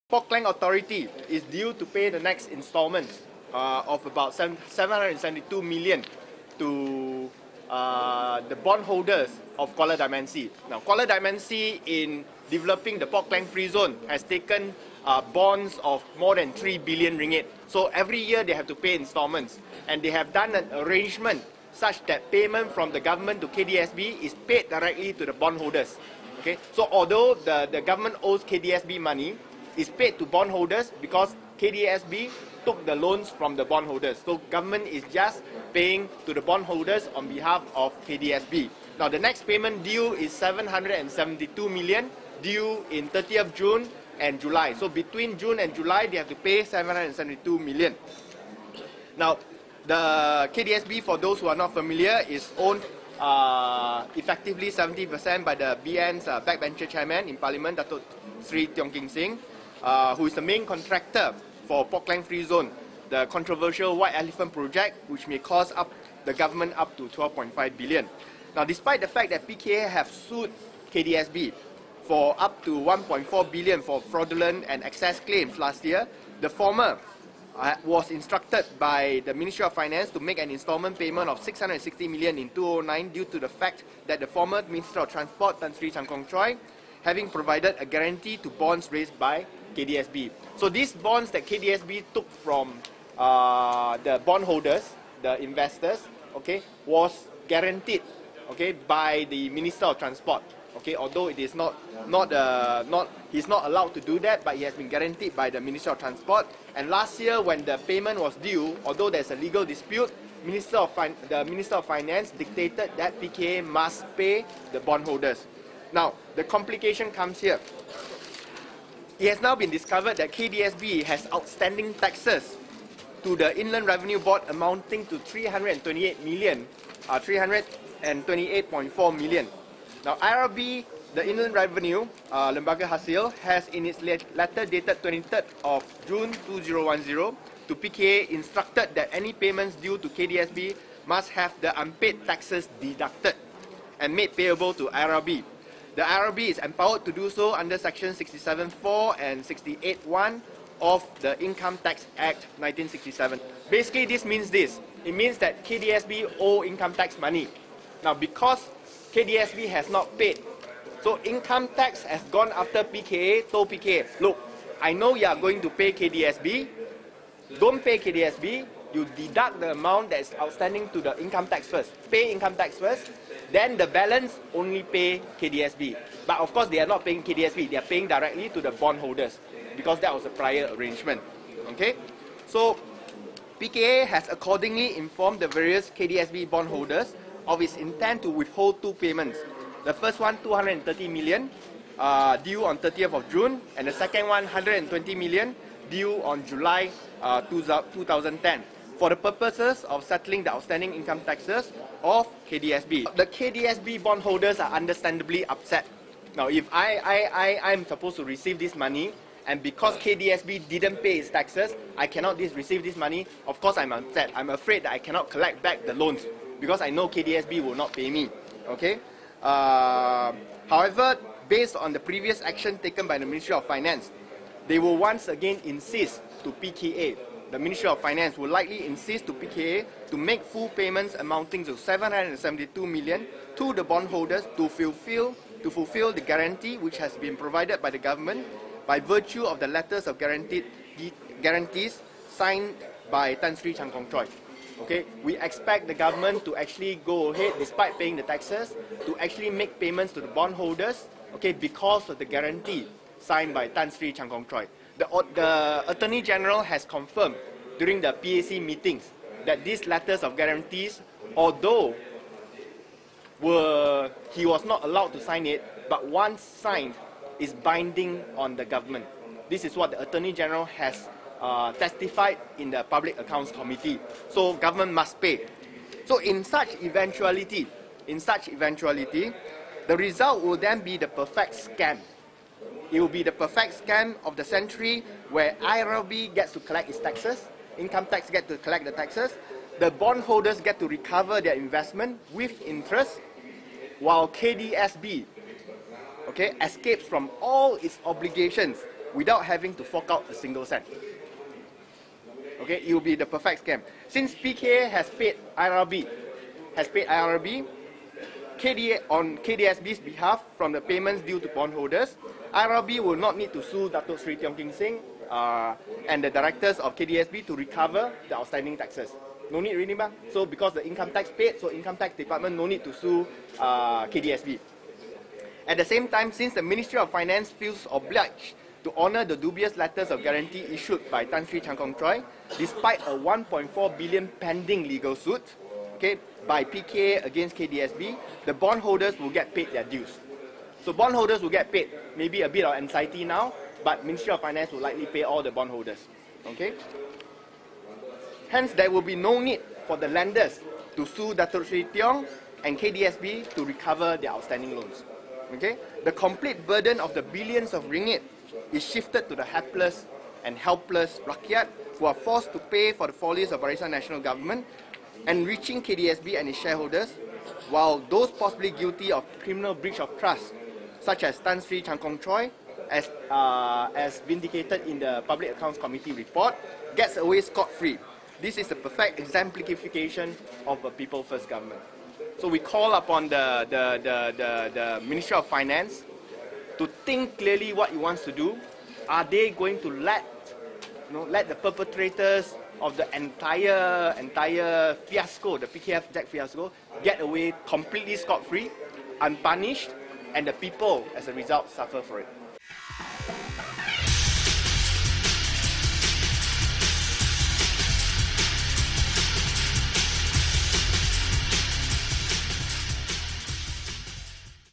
Petaling Authority is due to pay the next installment of about 772 million to the bondholders of Kuala Dimensi. Now, Kuala Dimensi, in developing the Petaling Free Zone, has taken bonds of more than 3 billion ringgit. So every year they have to pay installments, and they have done an arrangement such that payment from the government to KDSB is paid directly to the bondholders. Okay, so although the government owes KDSB money, is paid to bondholders because KDSB took the loans from the bondholders. So government is just paying to the bondholders on behalf of KDSB. Now the next payment due is 772 million, due in 30th June and July. So between June and July, they have to pay 772 million. Now the KDSB, for those who are not familiar, is owned effectively 70% by the BN's backbencher chairman in Parliament, Datuk Sri Tiong King Sing, who is the main contractor for Petaling Free Zone, the controversial White Elephant project, which may cost the government up to 12.5 billion. Now, despite the fact that PKA have sued KDSB for up to 1.4 billion for fraudulent and excess claims last year, the former was instructed by the Ministry of Finance to make an installment payment of 660 million in 2009 due to the fact that the former Minister of Transport, Tan Sri Chan Kong Choi, having provided a guarantee to bonds raised by KDSB. So these bonds that KDSB took from the bondholders, the investors, okay, was guaranteed, okay, by the Minister of Transport. Okay, although it is he's not allowed to do that, but he has been guaranteed by the Minister of Transport. And last year, when the payment was due, although there's a legal dispute, the Minister of Finance dictated that PKA must pay the bondholders. Now, the complication comes here. It has now been discovered that KDSB has outstanding taxes to the Inland Revenue Board amounting to 328 million, 328.4 million. Now, IRB, the Inland Revenue, Lembaga Hasil, has in its letter dated 23rd of June 2010 to PKA instructed that any payments due to KDSB must have the unpaid taxes deducted and made payable to IRB. The IRB is empowered to do so under Section 67(4) and 68(1) of the Income Tax Act 1967. Basically, this means this. It means that KDSB owe income tax money. Now, because KDSB has not paid, so income tax has gone after PKA, told PKA, look, I know you are going to pay KDSB, don't pay KDSB, you deduct the amount that is outstanding to the income tax first. Pay income tax first, then the balance only pay KDSB. But of course, they are not paying KDSB, they are paying directly to the bondholders because that was a prior arrangement. Okay? So, PKA has accordingly informed the various KDSB bondholders of its intent to withhold two payments. The first one, 230 million, due on 30th of June, and the second one, 120 million, due on July 2010, for the purposes of settling the outstanding income taxes of KDSB. The KDSB bondholders are understandably upset. Now, if I'm supposed to receive this money, and because KDSB didn't pay its taxes, I cannot receive this money, of course I'm upset. I'm afraid that I cannot collect back the loans, because I know KDSB will not pay me. Okay? However, based on the previous action taken by the Ministry of Finance, they will once again insist to PKA. The Ministry of Finance will likely insist to PKA to make full payments amounting to 772 million to the bondholders to fulfill the guarantee which has been provided by the government by virtue of the letters of guarantees signed by Tan Sri Chan Kong Choi. Okay, we expect the government to actually go ahead, despite paying the taxes, to actually make payments to the bondholders, okay, because of the guarantee signed by Tan Sri Chan Kong Choi. The Attorney General has confirmed during the PAC meetings that these letters of guarantees, although he was not allowed to sign it, but once signed, is binding on the government. This is what the Attorney General has testified in the Public Accounts Committee. So government must pay. So in such eventuality, the result will then be the perfect scam. It will be the perfect scam of the century, where IRB gets to collect its taxes, income tax gets to collect the taxes, the bondholders get to recover their investment with interest, while KDSB, okay, escapes from all its obligations without having to fork out a single cent. Okay, it will be the perfect scam. Since PK has paid IRB, on KDSB's behalf from the payments due to bondholders, IRB will not need to sue Datuk Sri Tiong King Sing and the directors of KDSB to recover the outstanding taxes. No need really, ba? So because the income tax paid, so income tax department no need to sue KDSB. At the same time, since the Ministry of Finance feels obliged to honour the dubious letters of guarantee issued by Tan Sri Chan Kong Choi, despite a 1.4 billion pending legal suit, okay, by PK against KDSB, the bondholders will get paid their dues. So bondholders will get paid. Maybe a bit of anxiety now, but Ministry of Finance will likely pay all the bondholders. Okay. Hence, there will be no need for the lenders to sue Datuk Sri Tiong and KDSB to recover their outstanding loans. Okay. The complete burden of the billions of ringgit is shifted to the hapless and helpless rakyat who are forced to pay for the follies of Barisan National Government, enriching KDSB and its shareholders, while those possibly guilty of criminal breach of trust, such as Tan Sri Chan Kong Choi, as vindicated in the Public Accounts Committee report, gets away scot-free. This is the perfect exemplification of a people-first government. So we call upon the Ministry of Finance to think clearly what it wants to do. Are they going to let the perpetrators of the entire fiasco, the PKFZ fiasco, get away completely scot-free, unpunished, and the people, as a result, suffer for it?